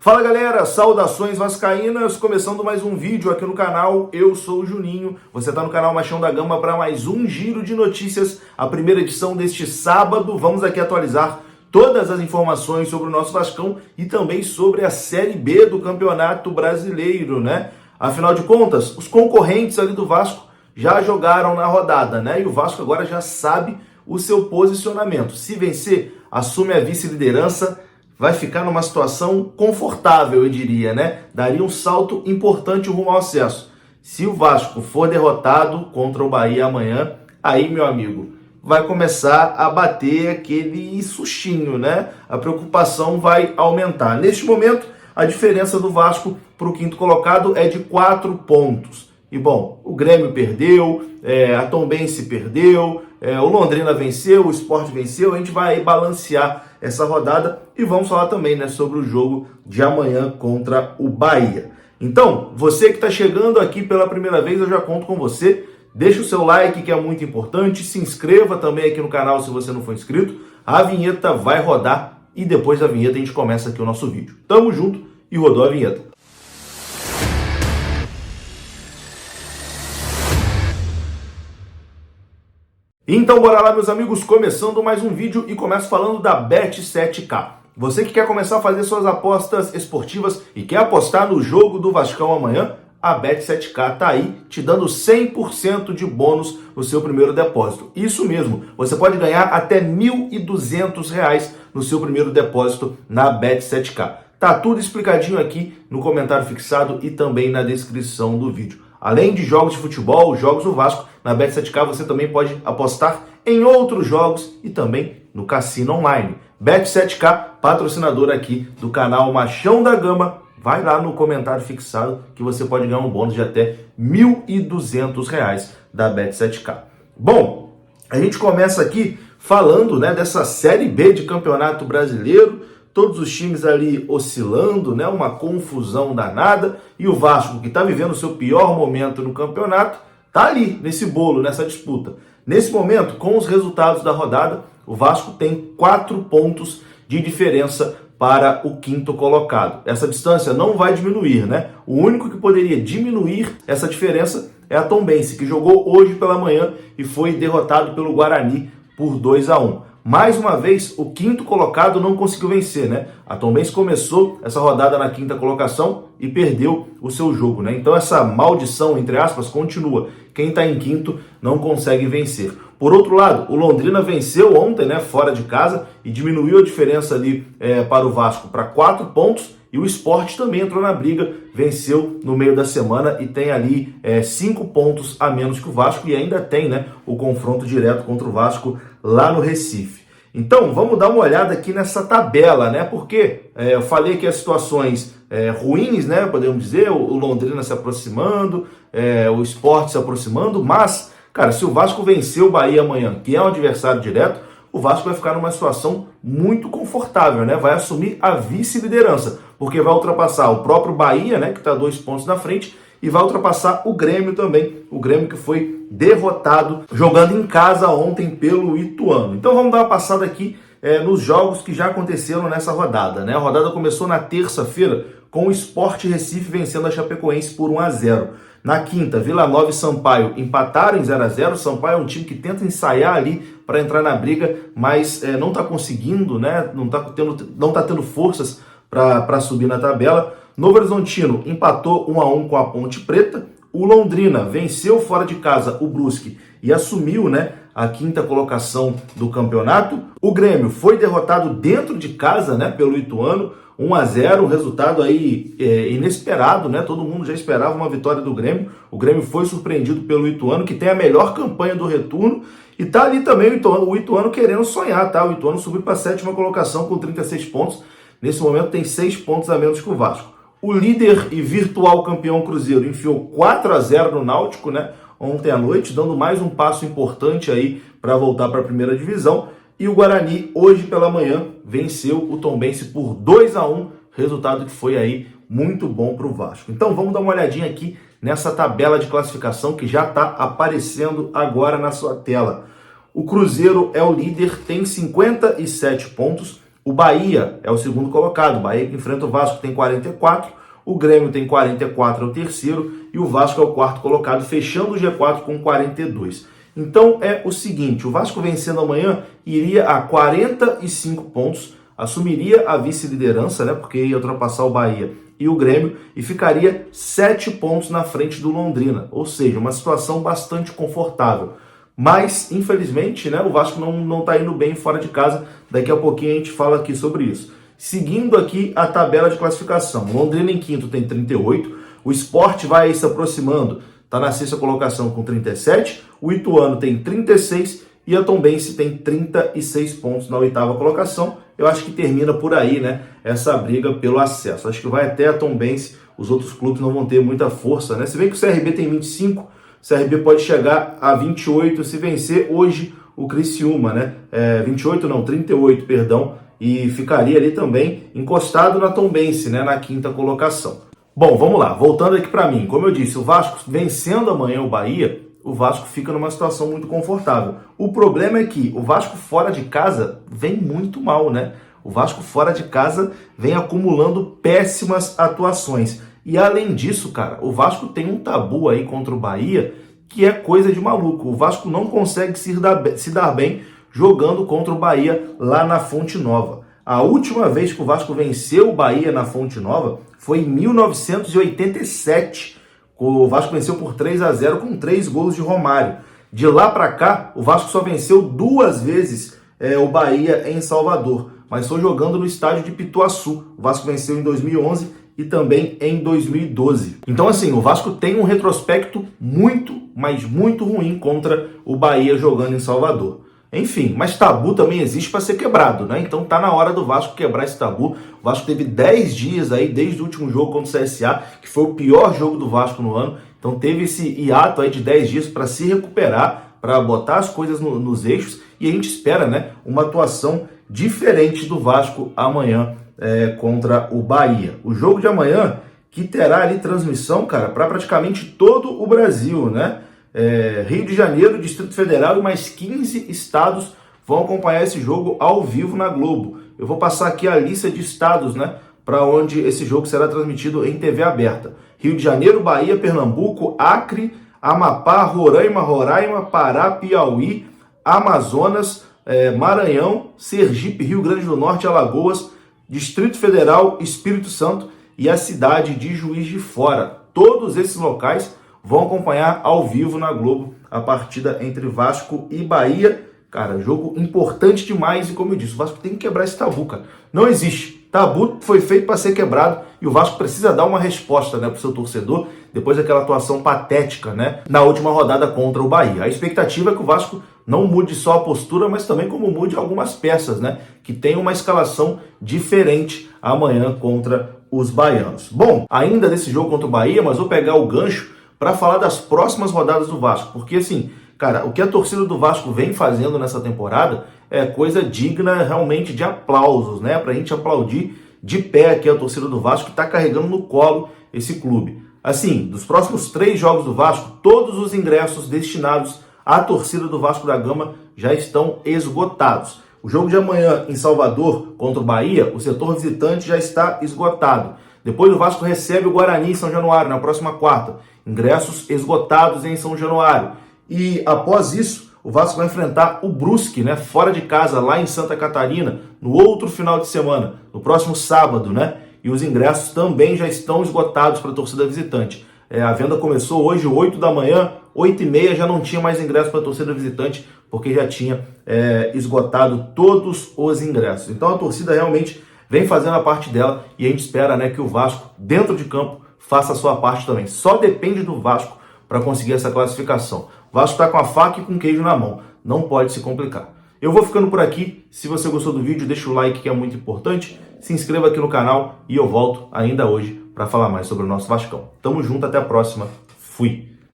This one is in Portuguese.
Fala galera, saudações vascaínas, começando mais um vídeo aqui no canal, eu sou o Juninho, você está no canal Machão da Gama para mais um giro de notícias, a primeira edição deste sábado. Vamos aqui atualizar todas as informações sobre o nosso Vascão e também sobre a Série B do Campeonato Brasileiro, né? Afinal de contas, os concorrentes ali do Vasco já jogaram na rodada, né? E o Vasco agora já sabe o seu posicionamento. Se vencer, assume a vice-liderança, vai ficar numa situação confortável, eu diria, né? Daria um salto importante rumo ao acesso. Se o Vasco for derrotado contra o Bahia amanhã, aí, meu amigo, vai começar a bater aquele sustinho, né? A preocupação vai aumentar. Neste momento, a diferença do Vasco para o quinto colocado é de 4 pontos. E, bom, o Grêmio perdeu, a Tombense perdeu, o Londrina venceu, o Sport venceu. A gente vai balancear essa rodada e vamos falar também, né, sobre o jogo de amanhã contra o Bahia. Então, você que está chegando aqui pela primeira vez, eu já conto com você. Deixa o seu like, que é muito importante. Se inscreva também aqui no canal se você não for inscrito. A vinheta vai rodar e depois da vinheta a gente começa aqui o nosso vídeo. Tamo junto e rodou a vinheta. Então bora lá, meus amigos, começando mais um vídeo e começo falando da Bet7k. Você que quer começar a fazer suas apostas esportivas e quer apostar no jogo do Vascão amanhã, a Bet7k tá aí te dando 100% de bônus no seu primeiro depósito. Isso mesmo, você pode ganhar até R$ 1.200 no seu primeiro depósito na Bet7k. Tá tudo explicadinho aqui no comentário fixado e também na descrição do vídeo. Além de jogos de futebol, jogos do Vasco, na Bet7k você também pode apostar em outros jogos e também no cassino online. Bet7k, patrocinador aqui do canal Machão da Gama. Vai lá no comentário fixado que você pode ganhar um bônus de até R$ 1.200 da Bet7k. Bom, a gente começa aqui falando, né, dessa Série B de Campeonato Brasileiro. Todos os times ali oscilando, né? Uma confusão danada. E o Vasco, que está vivendo o seu pior momento no campeonato, está ali, nesse bolo, nessa disputa. Nesse momento, com os resultados da rodada, o Vasco tem 4 pontos de diferença para o quinto colocado. Essa distância não vai diminuir, né? O único que poderia diminuir essa diferença é a Tombense, que jogou hoje pela manhã e foi derrotado pelo Guarani por 2-1. Mais uma vez, o quinto colocado não conseguiu vencer, né? A Tombense começou essa rodada na quinta colocação e perdeu o seu jogo, né? Então essa maldição, entre aspas, continua. Quem está em quinto não consegue vencer. Por outro lado, o Londrina venceu ontem, né, fora de casa, e diminuiu a diferença ali para o Vasco para 4 pontos. E o Sport também entrou na briga, venceu no meio da semana e tem ali 5 pontos a menos que o Vasco e ainda tem, né, o confronto direto contra o Vasco lá no Recife. Então, vamos dar uma olhada aqui nessa tabela, né? Porque eu falei que as situações ruins, né? Podemos dizer, o Londrina se aproximando, o Sport se aproximando, mas, cara, se o Vasco vencer o Bahia amanhã, que é um adversário direto, o Vasco vai ficar numa situação muito confortável, né? Vai assumir a vice-liderança, porque vai ultrapassar o próprio Bahia, né? Que está 2 pontos na frente, e vai ultrapassar o Grêmio também, o Grêmio que foi derrotado jogando em casa ontem pelo Ituano. Então vamos dar uma passada aqui nos jogos que já aconteceram nessa rodada, né? A rodada começou na terça-feira com o Sport Recife vencendo a Chapecoense por 1-0. Na quinta, Vila Nova e Sampaio empataram em 0-0. O Sampaio é um time que tenta ensaiar ali para entrar na briga, mas não está conseguindo, né? Não tá tendo forças para subir na tabela. Novo Horizontino empatou 1-1 com a Ponte Preta. O Londrina venceu fora de casa o Brusque e assumiu, né, a quinta colocação do campeonato. O Grêmio foi derrotado dentro de casa, né, pelo Ituano, 1-0, um resultado aí inesperado, né? Todo mundo já esperava uma vitória do Grêmio. O Grêmio foi surpreendido pelo Ituano, que tem a melhor campanha do retorno. E tá ali também o Ituano querendo sonhar, tá? O Ituano subiu para a 7ª colocação com 36 pontos. Nesse momento tem 6 pontos a menos que o Vasco. O líder e virtual campeão Cruzeiro enfiou 4-0 no Náutico, né, ontem à noite, dando mais um passo importante aí para voltar para a primeira divisão. E o Guarani, hoje pela manhã, venceu o Tombense por 2-1, resultado que foi aí muito bom para o Vasco. Então vamos dar uma olhadinha aqui nessa tabela de classificação que já está aparecendo agora na sua tela. O Cruzeiro é o líder, tem 57 pontos. O Bahia é o segundo colocado, o Bahia que enfrenta o Vasco tem 44, o Grêmio tem 44, é o terceiro, e o Vasco é o quarto colocado, fechando o G4 com 42. Então é o seguinte, o Vasco vencendo amanhã iria a 45 pontos, assumiria a vice-liderança, né, porque ia ultrapassar o Bahia e o Grêmio, e ficaria 7 pontos na frente do Londrina, ou seja, uma situação bastante confortável. Mas, infelizmente, né, o Vasco não está indo bem fora de casa, daqui a pouquinho a gente fala aqui sobre isso. Seguindo aqui a tabela de classificação, o Londrina em quinto tem 38, o Sport vai se aproximando, está na sexta colocação com 37, o Ituano tem 36 e a Tombense tem 36 pontos na oitava colocação. Eu acho que termina por aí, né, essa briga pelo acesso. Acho que vai até a Tombense, os outros clubes não vão ter muita força, né? Se bem que o CRB tem 25, o CRB pode chegar a 28 se vencer hoje o Criciúma, né? 38, perdão, e ficaria ali também encostado na Tombense, né, na quinta colocação. Bom, vamos lá, voltando aqui para mim. Como eu disse, o Vasco vencendo amanhã o Bahia, o Vasco fica numa situação muito confortável. O problema é que o Vasco fora de casa vem muito mal, né? O Vasco fora de casa vem acumulando péssimas atuações. E além disso, cara, o Vasco tem um tabu aí contra o Bahia que é coisa de maluco. O Vasco não consegue se dar bem jogando contra o Bahia lá na Fonte Nova. A última vez que o Vasco venceu o Bahia na Fonte Nova foi em 1987. O Vasco venceu por 3-0 com 3 gols de Romário. De lá para cá, o Vasco só venceu 2 vezes o Bahia em Salvador, mas foi jogando no estádio de Pituaçu. O Vasco venceu em 2011 e também em 2012. Então, assim, o Vasco tem um retrospecto muito, mas muito ruim contra o Bahia jogando em Salvador. Enfim, mas tabu também existe para ser quebrado, né? Então tá na hora do Vasco quebrar esse tabu. O Vasco teve 10 dias aí, desde o último jogo contra o CSA, que foi o pior jogo do Vasco no ano. Então teve esse hiato aí de 10 dias para se recuperar, para botar as coisas nos eixos. E a gente espera, né, uma atuação diferente do Vasco amanhã contra o Bahia. O jogo de amanhã, que terá ali transmissão, cara, para praticamente todo o Brasil, né? Rio de Janeiro, Distrito Federal e mais 15 estados vão acompanhar esse jogo ao vivo na Globo. Eu vou passar aqui a lista de estados, né, para onde esse jogo será transmitido em TV aberta. Rio de Janeiro, Bahia, Pernambuco, Acre, Amapá, Roraima, Pará, Piauí, Amazonas, Maranhão, Sergipe, Rio Grande do Norte, Alagoas, Distrito Federal, Espírito Santo e a cidade de Juiz de Fora. Todos esses locais vão acompanhar ao vivo na Globo a partida entre Vasco e Bahia. Cara, jogo importante demais e, como eu disse, o Vasco tem que quebrar esse tabu, cara. Não existe. Tabu foi feito para ser quebrado e o Vasco precisa dar uma resposta, né, para o seu torcedor depois daquela atuação patética, né, na última rodada contra o Bahia. A expectativa é que o Vasco não mude só a postura, mas também como mude algumas peças, né, que tenham uma escalação diferente amanhã contra os baianos. Bom, ainda desse jogo contra o Bahia, mas vou pegar o gancho para falar das próximas rodadas do Vasco, porque assim, cara, o que a torcida do Vasco vem fazendo nessa temporada é coisa digna realmente de aplausos, né? Pra gente aplaudir de pé aqui a torcida do Vasco que tá carregando no colo esse clube. Assim, dos próximos 3 jogos do Vasco, todos os ingressos destinados à torcida do Vasco da Gama já estão esgotados. O jogo de amanhã em Salvador contra o Bahia, o setor visitante já está esgotado. Depois o Vasco recebe o Guarani em São Januário, na próxima quarta. Ingressos esgotados em São Januário. E após isso, o Vasco vai enfrentar o Brusque, né, fora de casa, lá em Santa Catarina, no outro final de semana, no próximo sábado, né? E os ingressos também já estão esgotados para a torcida visitante. A venda começou hoje, 8 da manhã, 8h30 já não tinha mais ingresso para a torcida visitante, porque já tinha esgotado todos os ingressos. Então a torcida realmente vem fazendo a parte dela e a gente espera, né, que o Vasco, dentro de campo, faça a sua parte também. Só depende do Vasco para conseguir essa classificação. O Vasco está com a faca e com o queijo na mão. Não pode se complicar. Eu vou ficando por aqui. Se você gostou do vídeo, deixa o like que é muito importante. Se inscreva aqui no canal e eu volto ainda hoje para falar mais sobre o nosso Vascão. Tamo junto, até a próxima. Fui!